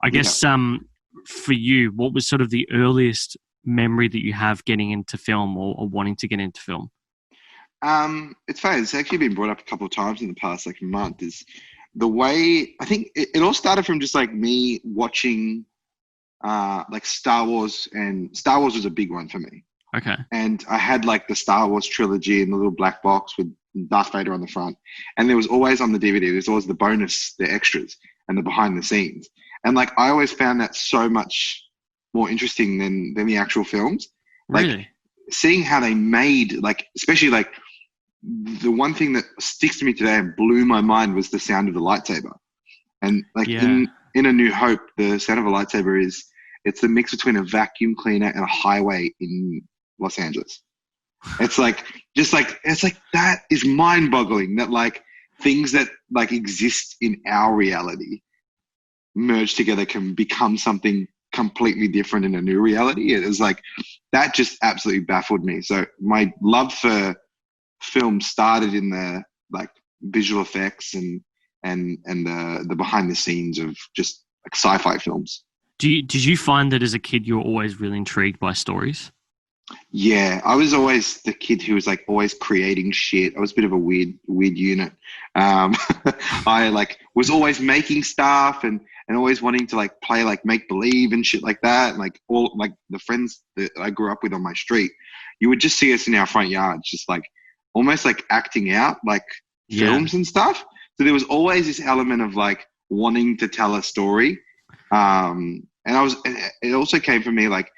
I guess for you, what was sort of the earliest memory that you have getting into film or wanting to get into film? It's funny. It's actually been brought up a couple of times in the past like month. Is the way I think it all started from just like me watching like Star Wars, and Star Wars was a big one for me. Okay. And I had like the Star Wars trilogy in the little black box with Darth Vader on the front. And there was always on the DVD, there's always the bonus, the extras, and the behind the scenes. And like I always found that so much more interesting than the actual films. Like Really? seeing how they made, like, especially like the one thing that sticks to me today and blew my mind was the sound of the lightsaber. And like in A New Hope, the sound of a lightsaber it's the mix between a vacuum cleaner and a highway in Los Angeles. It's like, it's like, that is mind boggling that like things that like exist in our reality merged together can become something completely different in a new reality. It was like, that just absolutely baffled me. So my love for film started in the like visual effects and the behind the scenes of just like sci-fi films. Did you find that as a kid you were always really intrigued by stories? Yeah, I was always the kid who was like always creating shit. I was a bit of a weird unit. I like was always making stuff and always wanting to like play like make believe and shit like that. And like all like the friends that I grew up with on my street, you would just see us in our front yards, just like almost like acting out like films and stuff. So there was always this element of like wanting to tell a story. And it also came from me like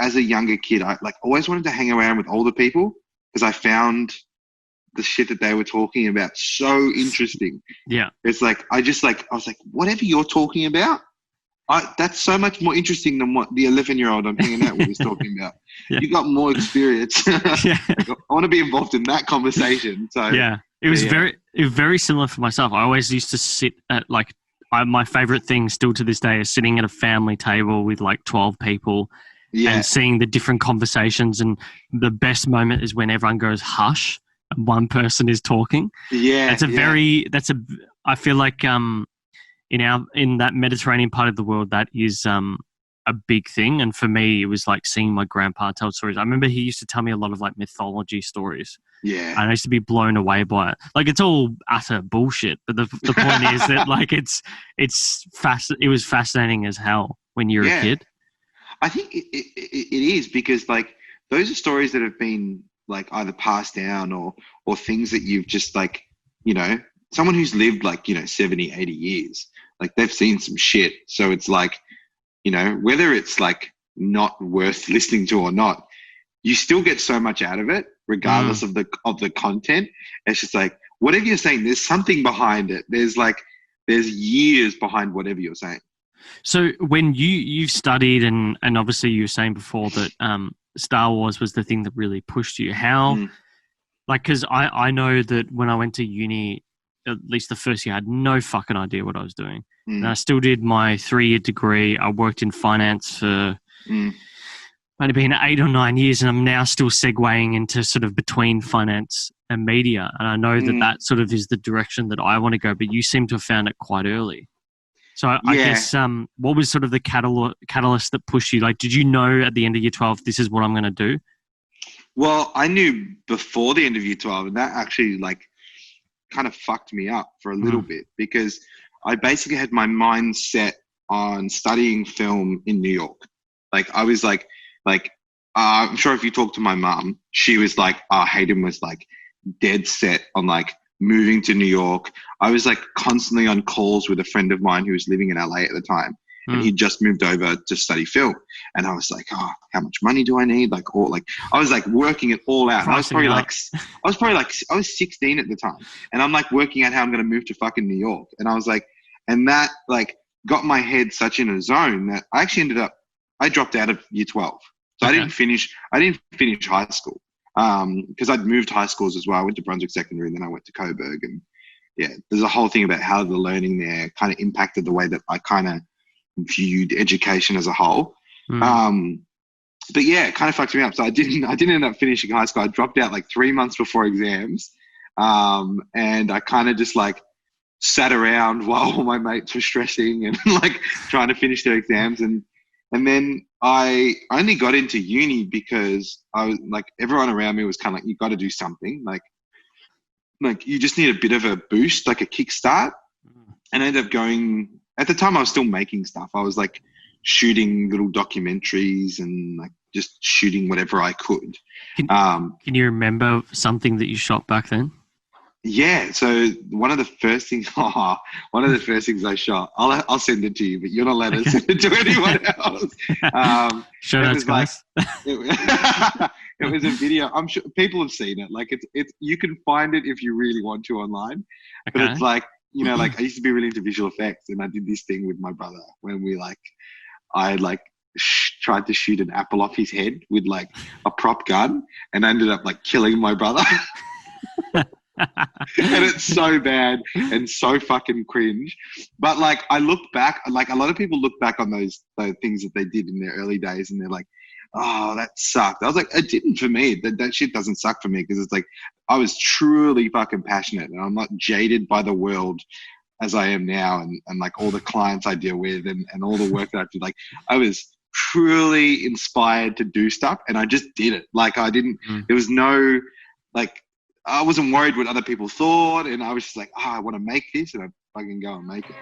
as a younger kid, I like always wanted to hang around with older people because I found the shit that they were talking about so interesting. Yeah. It's like, I was like, whatever you're talking about, that's so much more interesting than what the 11-year-old I'm hanging out with is talking about. Yeah. You got more experience. Yeah. Like, I want to be involved in that conversation. So yeah, it was very similar for myself. I always used to sit at like, my favorite thing still to this day is sitting at a family table with like 12 people and seeing the different conversations. And the best moment is when everyone goes hush and one person is talking. Yeah. I feel like in that Mediterranean part of the world, that is a big thing. And for me, it was like seeing my grandpa tell stories. I remember he used to tell me a lot of like mythology stories. Yeah. And I used to be blown away by it. Like it's all utter bullshit. But the point is that like it was fascinating as hell when you're a kid. I think it is because like those are stories that have been like either passed down or things that you've just like, you know, someone who's lived like, you know, 70, 80 years, like they've seen some shit. So it's like, you know, whether it's like not worth listening to or not, you still get so much out of it, regardless of the content. It's just like, whatever you're saying, there's something behind it. There's years behind whatever you're saying. So when you've studied and obviously you were saying before that Star Wars was the thing that really pushed you, how, like, because I know that when I went to uni, at least the first year, I had no fucking idea what I was doing. And I still did my 3-year degree. I worked in finance for might have been 8 or 9 years, and I'm now still segueing into sort of between finance and media. And I know that sort of is the direction that I want to go, but you seem to have found it quite early. So I guess what was sort of the catalyst that pushed you? Like, did you know at the end of year 12, this is what I'm going to do? Well, I knew before the end of year 12, and that actually like kind of fucked me up for a little bit because I basically had my mind set on studying film in New York. Like I was like I'm sure if you talk to my mum, she was like, Hayden was like dead set on like moving to New York. I was like constantly on calls with a friend of mine who was living in LA at the time. And he just moved over to study film. And I was like, how much money do I need? Like, I was like working it all out. And I was 16 at the time. And I'm like working out how I'm going to move to fucking New York. And I was like, and that like got my head such in a zone that I actually I dropped out of year 12. So I didn't finish high school. Because I'd moved high schools as well. I went to Brunswick Secondary and then I went to Coburg. And yeah, there's a whole thing about how the learning there kind of impacted the way that I kind of viewed education as a whole. But yeah, it kind of fucked me up. So I didn't end up finishing high school. I dropped out like 3 months before exams. And I kind of just like sat around while all my mates were stressing and like trying to finish their exams. And then I only got into uni because I was like, everyone around me was kind of like, you got to do something. Like you just need a bit of a boost, like a kickstart. And I ended up going, at the time I was still making stuff. I was like shooting little documentaries and like just shooting whatever I could. Can you remember something that you shot back then? Yeah. So one of the first things I shot, I'll send it to you, but you're not allowed to send it to anyone else. Show notes, guys. It was a video. I'm sure people have seen it. Like it's you can find it if you really want to online. Okay. But it's like, you know, like I used to be really into visual effects, and I did this thing with my brother when I tried to shoot an apple off his head with like a prop gun, and I ended up like killing my brother. And it's so bad and so fucking cringe. But like I look back, like a lot of people look back on those things that they did in their early days, and they're like, oh, that sucked. I was like, it didn't for me. That shit doesn't suck for me, because it's like I was truly fucking passionate, and I'm not jaded by the world as I am now, and like all the clients I deal with and all the work that I do. Like I was truly inspired to do stuff, and I just did it. Like I didn't, there was no, like, I wasn't worried what other people thought, and I was just like, I want to make this, and I fucking go and make it.